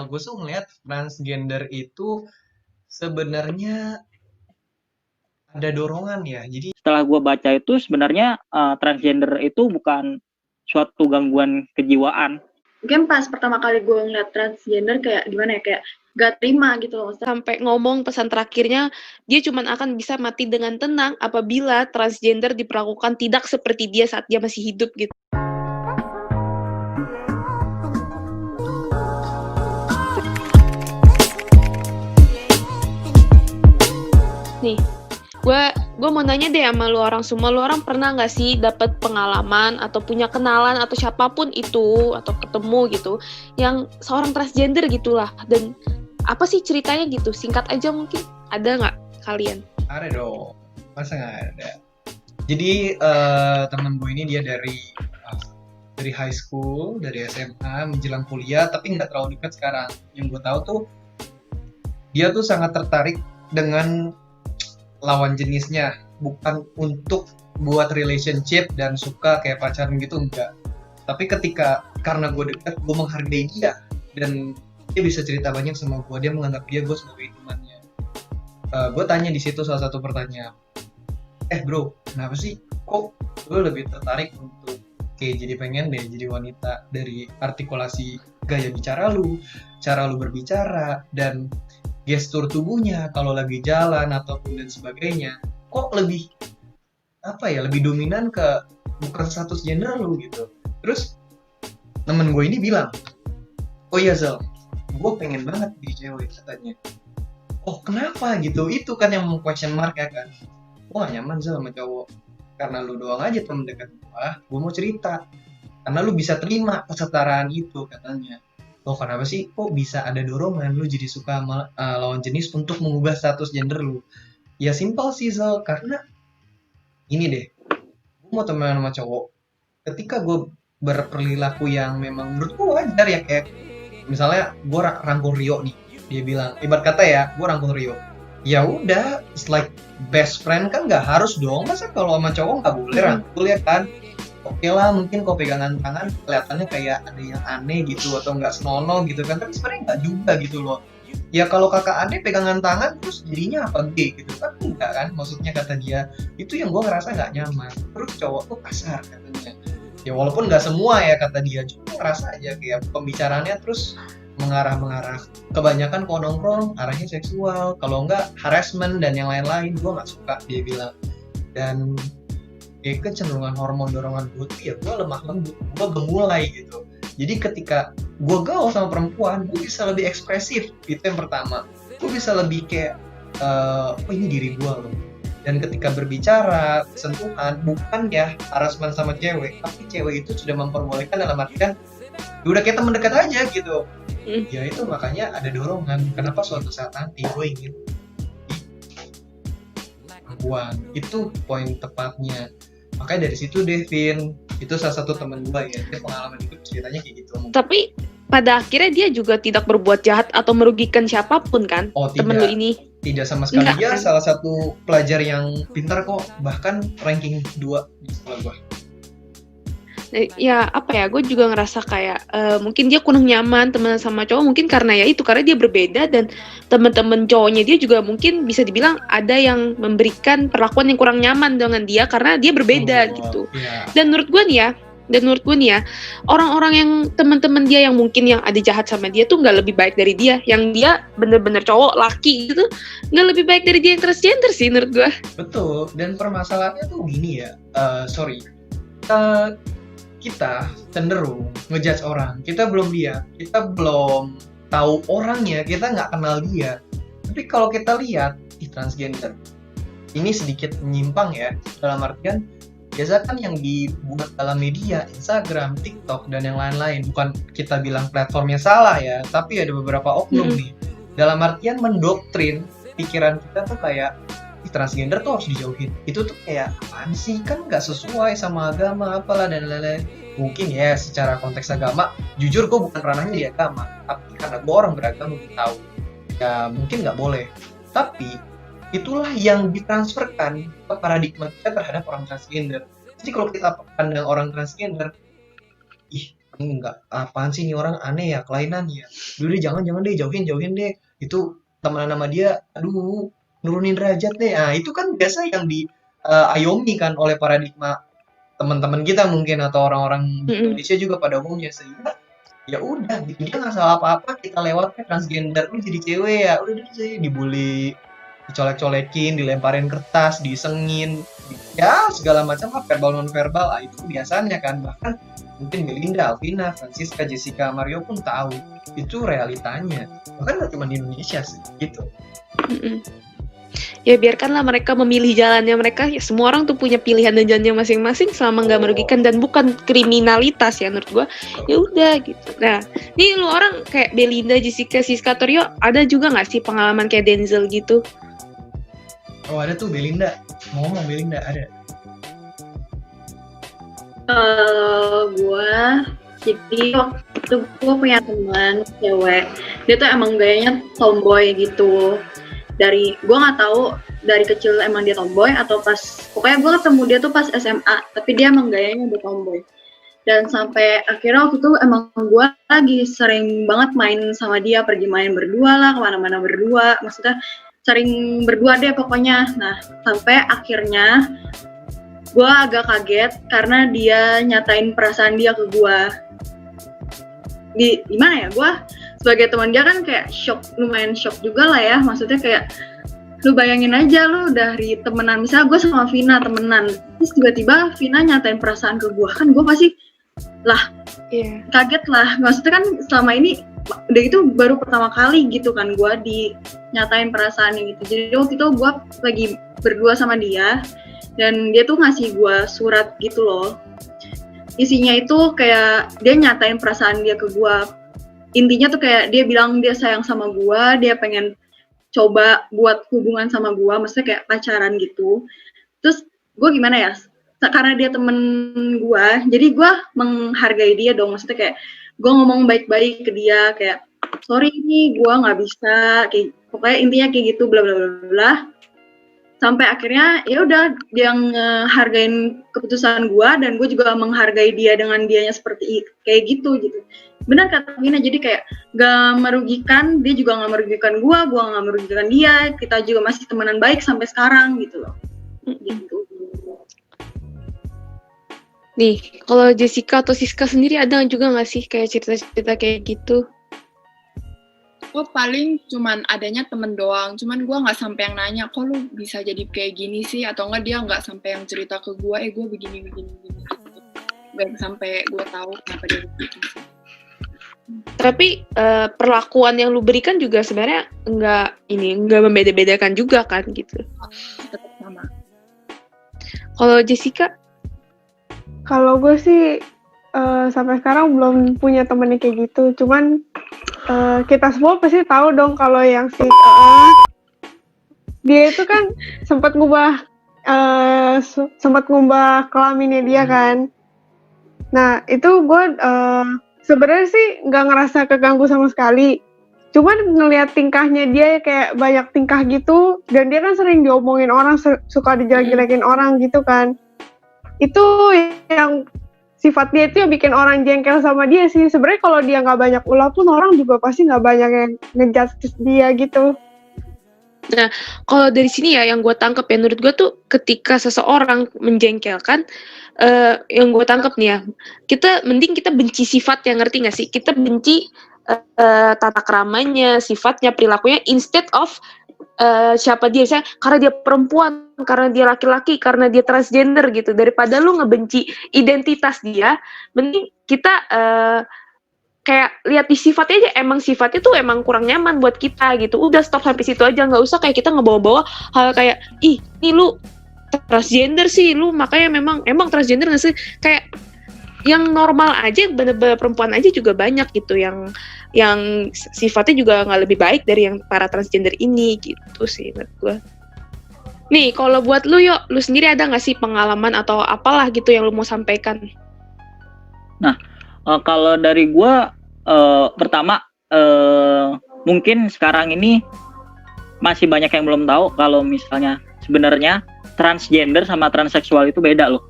Kalau gue tuh ngeliat transgender itu sebenarnya ada dorongan ya. Jadi Setelah gue baca itu sebenarnya transgender itu bukan suatu gangguan kejiwaan. Mungkin pas pertama kali gue ngeliat transgender kayak gimana ya, kayak gak terima gitu loh. Sampai ngomong pesan terakhirnya, dia cuma akan bisa mati dengan tenang apabila transgender diperlakukan tidak seperti dia saat dia masih hidup gitu. Nih, gue mau nanya deh sama lu orang semua, lu orang pernah nggak sih dapat pengalaman atau punya kenalan atau siapapun itu atau ketemu gitu yang seorang transgender gitulah, dan apa sih ceritanya gitu, singkat aja mungkin, ada nggak kalian? ada dong, masa nggak ada? Jadi temen gue ini dia dari high school, dari SMA menjelang kuliah, tapi nggak terlalu dekat sekarang. Yang gue tahu tuh dia tuh sangat tertarik dengan lawan jenisnya, bukan untuk buat relationship dan suka kayak pacaran gitu, enggak. Tapi karena gue deket, gue menghargai dia dan dia bisa cerita banyak sama gue, dia menganggap gue sebagai temannya. Gue tanya di situ salah satu pertanyaan, bro, kenapa sih kok lo lebih tertarik untuk kayak jadi pengen deh jadi wanita, dari artikulasi gaya bicara lu, cara lu berbicara, dan gestur tubuhnya kalau lagi jalan ataupun dan sebagainya, kok lebih lebih dominan ke bukan status gender lu gitu. Terus temen gue ini bilang, oh iya Zal, gue pengen banget jadi cewek katanya. Oh kenapa gitu? Itu kan yang question mark ya kan. Gue gak nyaman Zal sama cowok, karena lu doang aja temen dekat gue mau cerita, karena lu bisa terima kesetaraan itu katanya. Oh kenapa sih kok bisa ada dorongan lu jadi suka sama lawan jenis untuk mengubah status gender lu? Ya simpel sih Zal, karena ini deh, gue mau temenan sama cowok, ketika gue berperilaku yang memang menurut gue wajar ya, kayak misalnya gue rangkul Rio nih, dia bilang ibarat kata ya gue rangkul Rio, ya udah it's like best friend kan, nggak harus dong, masa kalau sama cowok nggak boleh rangkul ya kan? Oke lah, mungkin kok pegangan tangan kelihatannya kayak ada yang aneh gitu atau nggak senonoh gitu kan, tapi sebenarnya nggak juga gitu loh. Ya kalau kakak adik pegangan tangan terus jadinya apa gay gitu kan, enggak kan, maksudnya kata dia itu yang gue ngerasa nggak nyaman. Terus cowok tuh kasar katanya, ya walaupun nggak semua ya kata dia, cuma ngerasa aja kayak pembicaraannya terus mengarah kebanyakan kalau nongkrong arahnya seksual, kalau enggak harassment dan yang lain-lain, gue nggak suka dia bilang. Dan kecenderungan hormon dorongan gue tuh ya gue lemah lembut, gue gemulai gitu. Jadi ketika gue gaul sama perempuan, gue bisa lebih ekspresif, itu yang pertama. Gue bisa lebih kayak, oh ini diri gue loh. Dan ketika berbicara, sentuhan, bukan ya harassment sama cewek, tapi cewek itu sudah memperbolehkan dalam artian, udah kayak temen dekat aja gitu. Ya itu makanya ada dorongan, kenapa suatu saat nanti gue ingin perempuan, itu poin tepatnya. Makanya dari situ Devin, itu salah satu teman gue ya, dia pengalaman itu ceritanya kayak gitu. Tapi pada akhirnya dia juga tidak berbuat jahat atau merugikan siapapun kan? Oh temen lu ini tidak sama sekali. Enggak, dia kan? Salah satu pelajar yang pintar kok, bahkan ranking 2 di sekolah gue. Ya apa ya, gue juga ngerasa kayak mungkin dia kurang nyaman temenan sama cowok, mungkin karena dia berbeda, dan teman-teman cowoknya dia juga mungkin bisa dibilang ada yang memberikan perlakuan yang kurang nyaman dengan dia karena dia berbeda gitu. Yeah. Dan menurut gue nih ya, orang-orang yang teman-teman dia yang mungkin yang ada jahat sama dia tuh nggak lebih baik dari dia, yang dia bener-bener cowok laki gitu nggak lebih baik dari dia yang transgender sih menurut gue. Betul, dan permasalahannya tuh gini ya, kita cenderung ngejudge orang, kita belum lihat, kita belum tahu orangnya, kita nggak kenal dia. Tapi kalau kita lihat di transgender, ini sedikit menyimpang ya, dalam artian biasa kan yang dibuat dalam media, Instagram, TikTok, dan yang lain-lain, bukan kita bilang platformnya salah ya, tapi ada beberapa oknum nih, dalam artian mendoktrin pikiran kita tuh kayak transgender tuh harus dijauhin. Itu tuh kayak apaan sih, kan nggak sesuai sama agama apalah dan lain-lain. Mungkin ya secara konteks agama, jujur gue bukan ranahnya di agama, tapi karena gue orang beragama, gue tahu ya mungkin nggak boleh. Tapi itulah yang ditransferkan ke paradigma kita terhadap orang transgender. Jadi kalau kita pandang orang transgender, ih enggak, apaan sih ini orang aneh ya, kelainan ya. Dulu deh jangan deh, jauhin deh. Itu temenan sama dia, aduh, nurunin derajat deh. Nah, itu kan biasa yang di ayomi kan oleh paradigma teman-teman kita mungkin atau orang-orang di Mm-mm. Indonesia juga pada umumnya, sehingga ya udah gitu, dia nggak salah apa-apa, kita lewatnya transgender lu jadi cewek ya udah deh saya dibully, dicolek-colekin, dilemparin kertas, disengin, ya segala macam lah, verbal non verbal itu biasanya kan. Bahkan mungkin Belinda, Alvina, Francisca, Jessica, Mario pun tahu itu realitanya, bahkan nggak cuma di Indonesia sih gitu. Mm-mm. Ya biarkanlah mereka memilih jalannya mereka. Ya, semua orang tuh punya pilihan dan jalannya masing-masing selama nggak merugikan dan bukan kriminalitas ya menurut gua. Ya udah gitu. Nah, ini lu orang kayak Belinda, Jessica, Siska, Torio ada juga nggak sih pengalaman kayak Denzel gitu? Oh ada tuh Belinda, ngomong Belinda ada. Gue jadi waktu itu gue punya teman cewek, dia tuh emang gayanya tomboy gitu. Dari gue nggak tahu dari kecil emang dia tomboy atau pas pokoknya gue ketemu dia tuh pas SMA, tapi dia emang gayanya udah tomboy. Dan sampai akhirnya waktu itu emang gue lagi sering banget main sama dia, pergi main berdua lah, kemana-mana berdua, maksudnya sering berdua deh pokoknya. Nah sampai akhirnya gue agak kaget karena dia nyatain perasaan dia ke gue. Gimana ya, gue sebagai teman dia kan kayak shock, lumayan shock juga lah ya, maksudnya kayak lu bayangin aja lu dari temenan, misalnya gue sama Vina temenan, terus tiba-tiba Vina nyatain perasaan ke gue, kan gue pasti lah kaget lah, maksudnya kan selama ini udah itu baru pertama kali gitu kan gue dinyatain perasaannya gitu. Jadi waktu itu gue lagi berdua sama dia dan dia tuh ngasih gue surat gitu loh, isinya itu kayak dia nyatain perasaan dia ke gue. Intinya tuh kayak dia bilang dia sayang sama gue, dia pengen coba buat hubungan sama gue, maksudnya kayak pacaran gitu. Terus gue gimana ya, karena dia temen gue, jadi gue menghargai dia dong, maksudnya kayak gue ngomong baik-baik ke dia, kayak sorry nih gue nggak bisa, kayak pokoknya intinya kayak gitu, bla bla bla bla. Sampai akhirnya ya udah dia ngehargain keputusan gue dan gue juga menghargai dia dengan dianya seperti kayak gitu. Benar kata Vina, jadi kayak gak merugikan, dia juga gak merugikan gue gak merugikan dia, kita juga masih temenan baik sampai sekarang gitu loh. Gitu. Nih, kalau Jessica atau Siska sendiri ada juga nggak sih kayak cerita-cerita kayak gitu? Gue paling cuman adanya temen doang, cuman gue nggak sampai yang nanya, kok lu bisa jadi kayak gini sih, atau enggak dia nggak sampai yang cerita ke gue, gue begini gitu, nggak sampai gue tahu kenapa dia begitu. Tapi perlakuan yang lu berikan juga sebenarnya nggak membeda-bedakan juga kan gitu. Tetap sama. Kalau Jessica? Kalau gue sih sampai sekarang belum punya temen kayak gitu, cuman kita semua pasti tahu dong kalau yang si dia itu kan sempat ngubah kelaminnya dia kan. Nah itu gue sebenarnya sih nggak ngerasa keganggu sama sekali. Cuman ngelihat tingkahnya dia kayak banyak tingkah gitu, dan dia kan sering diomongin orang, suka dijelek-jelekin orang gitu kan. Itu yang sifat dia itu yang bikin orang jengkel sama dia sih. Sebenarnya kalau dia nggak banyak ulah pun orang juga pasti nggak banyak yang ngejudge dia gitu. Nah, kalau dari sini ya yang gue tangkap ya, menurut gue tuh ketika seseorang menjengkelkan, yang gue tangkap nih ya, kita benci sifat, yang ngerti nggak sih? Kita benci tata keramanya, sifatnya, perilakunya, instead of siapa dia, misalnya karena dia perempuan, karena dia laki-laki, karena dia transgender gitu. Daripada lu ngebenci identitas dia, mending kita kayak lihat di sifatnya aja, emang sifatnya tuh emang kurang nyaman buat kita gitu. Udah stop sampai situ aja, nggak usah kayak kita ngebawa-bawa hal kayak ih nih lu transgender sih, lu makanya emang transgender nggak sih, kayak yang normal aja, bener-bener perempuan aja juga banyak gitu yang sifatnya juga nggak lebih baik dari yang para transgender ini gitu sih menurut gue. Nih kalau buat lu lu sendiri ada nggak sih pengalaman atau apalah gitu yang lu mau sampaikan? Nah, kalau dari gue pertama mungkin sekarang ini masih banyak yang belum tahu kalau misalnya sebenarnya transgender sama transseksual itu beda loh.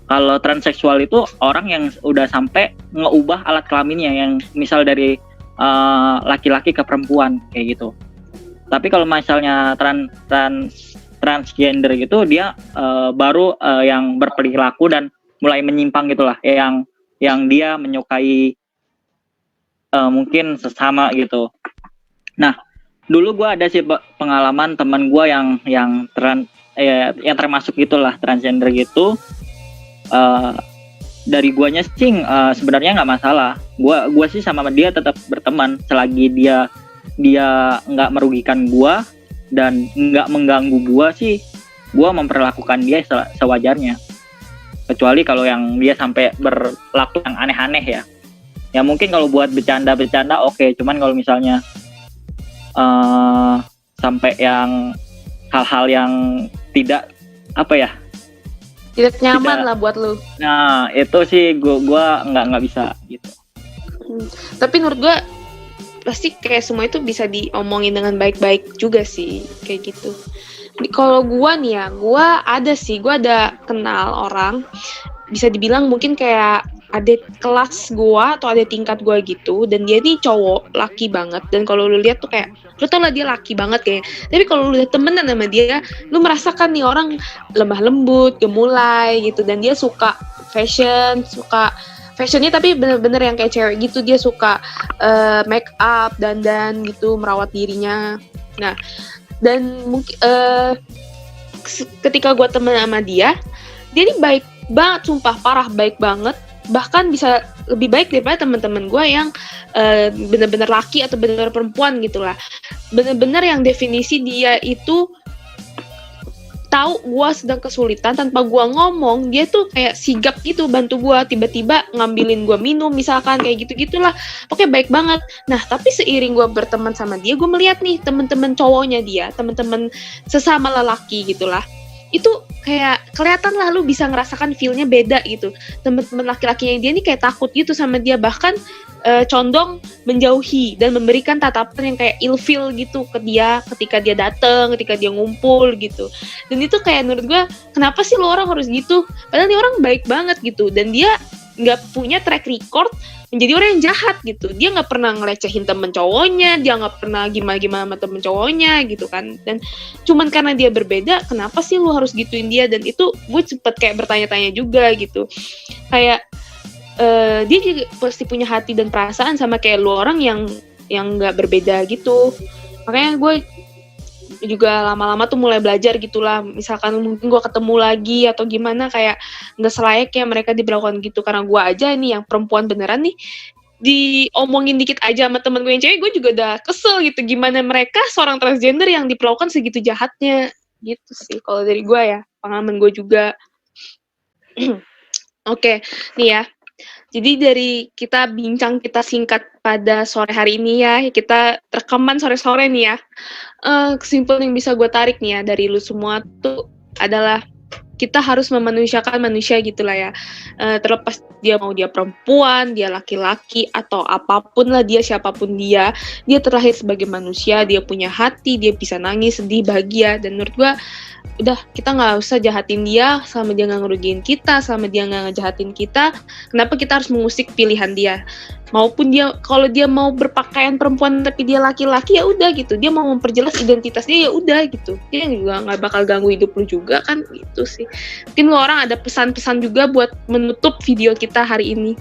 Kalau transseksual itu orang yang udah sampai ngeubah alat kelaminnya, yang misal dari laki-laki ke perempuan kayak gitu. Tapi kalau misalnya transgender gitu, dia baru yang berperilaku dan mulai menyimpang gitulah, yang dia menyukai mungkin sesama gitu. Nah, dulu gue ada sih pengalaman teman gue yang termasuk gitulah transgender gitu. Dari guanya sih sebenarnya nggak masalah. Gua sih sama dia tetap berteman selagi dia nggak merugikan gua dan nggak mengganggu gua sih. Gua memperlakukan dia sewajarnya. Kecuali kalau yang dia sampai berlaku yang aneh-aneh ya. Ya mungkin kalau buat bercanda-bercanda oke. Cuman kalau misalnya sampai yang hal-hal yang tidak tidak nyaman lah buat lu. Nah itu sih gua nggak bisa gitu. Tapi menurut gua pasti kayak semua itu bisa diomongin dengan baik-baik juga sih kayak gitu. Kalau gua nih ya, gua ada kenal orang, bisa dibilang mungkin kayak adik kelas gua atau adik tingkat gua gitu, dan dia nih cowok laki banget, dan kalau lu lihat tuh kayak lu tau lah dia laki banget kayak. Tapi kalau lu lihat temenan sama dia, lu merasakan nih orang lemah lembut, gemulai gitu, dan dia suka fashionnya tapi bener-bener yang kayak cewek gitu. Dia suka make up, dandan gitu, merawat dirinya. Nah, dan mungkin ketika gue temen sama dia nih baik banget, sumpah parah baik banget, bahkan bisa lebih baik daripada teman-teman gue yang bener-bener laki atau bener-bener perempuan gitulah. Bener-bener yang definisi dia itu tahu gue sedang kesulitan, tanpa gue ngomong dia tuh kayak sigap gitu bantu gue, tiba-tiba ngambilin gue minum misalkan, kayak gitu-gitulah. Oke, baik banget. Nah tapi seiring gue berteman sama dia, gue melihat nih teman-teman cowoknya dia, teman-teman sesama lelaki gitulah, itu kayak kelihatan lah, lu bisa ngerasakan feel-nya beda gitu. Teman-teman laki-lakinya dia nih kayak takut gitu sama dia, bahkan condong menjauhi dan memberikan tatapan yang kayak ilfeel gitu ke dia ketika dia datang, ketika dia ngumpul gitu. Dan itu kayak menurut gue, kenapa sih lo orang harus gitu? Padahal dia orang baik banget gitu, dan dia nggak punya track record menjadi orang yang jahat gitu. Dia nggak pernah ngelecehin temen cowoknya, dia nggak pernah gimana-gimana sama temen cowoknya gitu kan. Dan cuman karena dia berbeda, kenapa sih lo harus gituin dia? Dan itu gue sempet kayak bertanya-tanya juga gitu, kayak dia juga pasti punya hati dan perasaan sama kayak lu orang yang nggak berbeda gitu. Makanya gue juga lama-lama tuh mulai belajar gitulah. Misalkan mungkin gue ketemu lagi atau gimana, kayak nggak selayaknya mereka diberlakukan gitu. Karena gue aja nih yang perempuan beneran nih, diomongin dikit aja sama temen gue yang cewek, gue juga udah kesel gitu. Gimana mereka seorang transgender yang diperlakukan segitu jahatnya gitu sih. Kalau dari gue ya, pengalaman gue juga. Oke, nih ya. Jadi dari kita bincang, kita singkat pada sore hari ini ya, kita rekaman sore-sore nih ya, kesimpulan yang bisa gue tarik nih ya dari lu semua tuh adalah kita harus memanusiakan manusia gitulah ya, terlepas dia mau dia perempuan, dia laki-laki atau apapun lah dia, siapapun dia terlahir sebagai manusia, dia punya hati, dia bisa nangis, sedih, bahagia. Dan menurut gue udah, kita nggak usah jahatin dia selama dia nggak ngerugiin kita, selama dia nggak ngejahatin kita. Kenapa kita harus mengusik pilihan dia? Maupun dia, kalau dia mau berpakaian perempuan tapi dia laki-laki, ya udah gitu. Dia mau memperjelas identitasnya, ya udah gitu. Dia juga nggak bakal ganggu hidup lu juga kan, gitu sih. Mungkin lu orang ada pesan-pesan juga buat menutup video kita hari ini.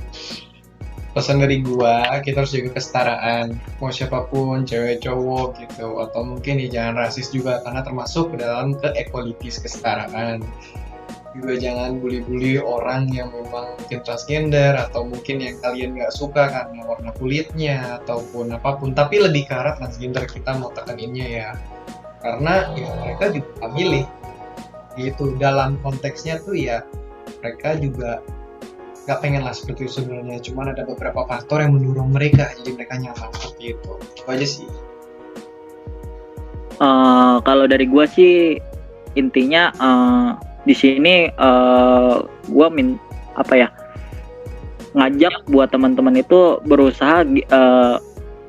Pesan dari gua, kita harus jaga kesetaraan, mau siapapun, cewek cowok gitu, atau mungkin ya jangan rasis juga, karena termasuk ke dalam ke-equalities, kesetaraan. Juga jangan bully-bully orang yang memang mungkin transgender, atau mungkin yang kalian nggak suka karena warna kulitnya ataupun apapun, tapi lebih ke arah transgender kita mau tekaninnya ya, karena ya mereka juga milih gitu. Dalam konteksnya tuh ya mereka juga nggak pengen lah seperti itu sebenarnya, cuman ada beberapa faktor yang mendorong mereka jadi mereka nyaman seperti itu aja sih. Kalau dari gue sih intinya di sini gue ngajak buat teman-teman itu berusaha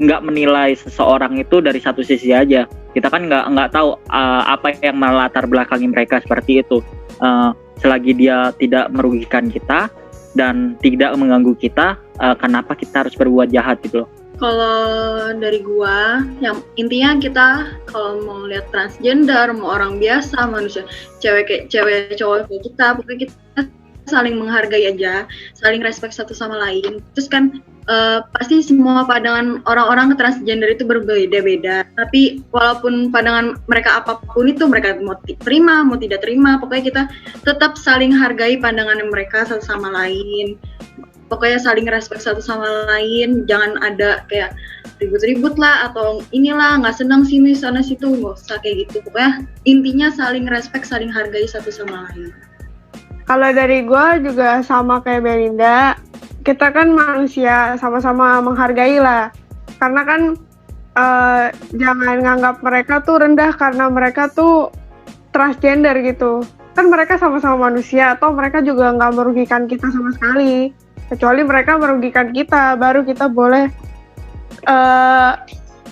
nggak menilai seseorang itu dari satu sisi aja. Kita kan nggak tahu apa yang melatar belakangi mereka seperti itu. selagi dia tidak merugikan kita dan tidak mengganggu kita, kenapa kita harus berbuat jahat gitu loh. Kalau dari gua, yang intinya kita kalau mau lihat transgender, mau orang biasa, manusia, cewek cowok kayak kita, pokoknya kita saling menghargai aja, saling respect satu sama lain. Terus kan pasti semua pandangan orang-orang ke transgender itu berbeda-beda. Tapi walaupun pandangan mereka apapun itu, mereka mau terima, mau tidak terima, pokoknya kita tetap saling hargai pandangan mereka satu sama lain. Pokoknya saling respect satu sama lain, jangan ada kayak ribut-ribut lah atau inilah nggak senang sini sana situ, nggak usah kayak gitu. Pokoknya intinya saling respect, saling hargai satu sama lain. Kalau dari gue juga sama kayak Belinda, kita kan manusia, sama-sama menghargai lah. Karena kan jangan nganggap mereka tuh rendah karena mereka tuh transgender gitu. Kan mereka sama-sama manusia, atau mereka juga nggak merugikan kita sama sekali. Kecuali mereka merugikan kita, baru kita boleh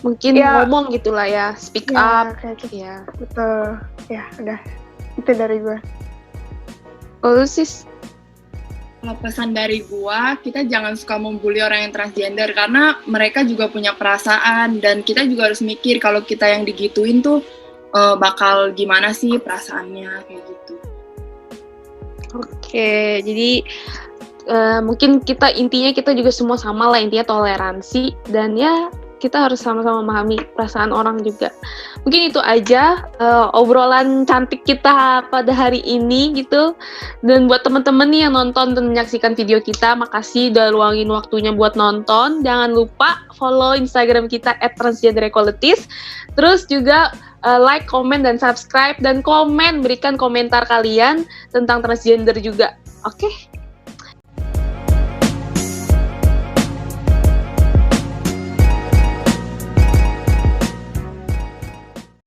Mungkin ngomong gitulah ya, speak up. kayak gitu. Ya. Betul. Ya, udah. Itu dari gue. Kalau sis, Kalau pesan dari gua, kita jangan suka membuli orang yang transgender karena mereka juga punya perasaan dan kita juga harus mikir kalau kita yang digituin tuh bakal gimana sih perasaannya kayak gitu. oke, jadi mungkin intinya kita juga semua sama lah, intinya toleransi dan ya kita harus sama-sama memahami perasaan orang juga. Mungkin itu aja obrolan cantik kita pada hari ini gitu. Dan buat teman-teman nih yang nonton dan menyaksikan video kita, makasih udah luangin waktunya buat nonton. Jangan lupa follow Instagram kita @transgenderequalities. Terus juga like, comment, dan subscribe dan berikan komentar kalian tentang transgender juga. Oke?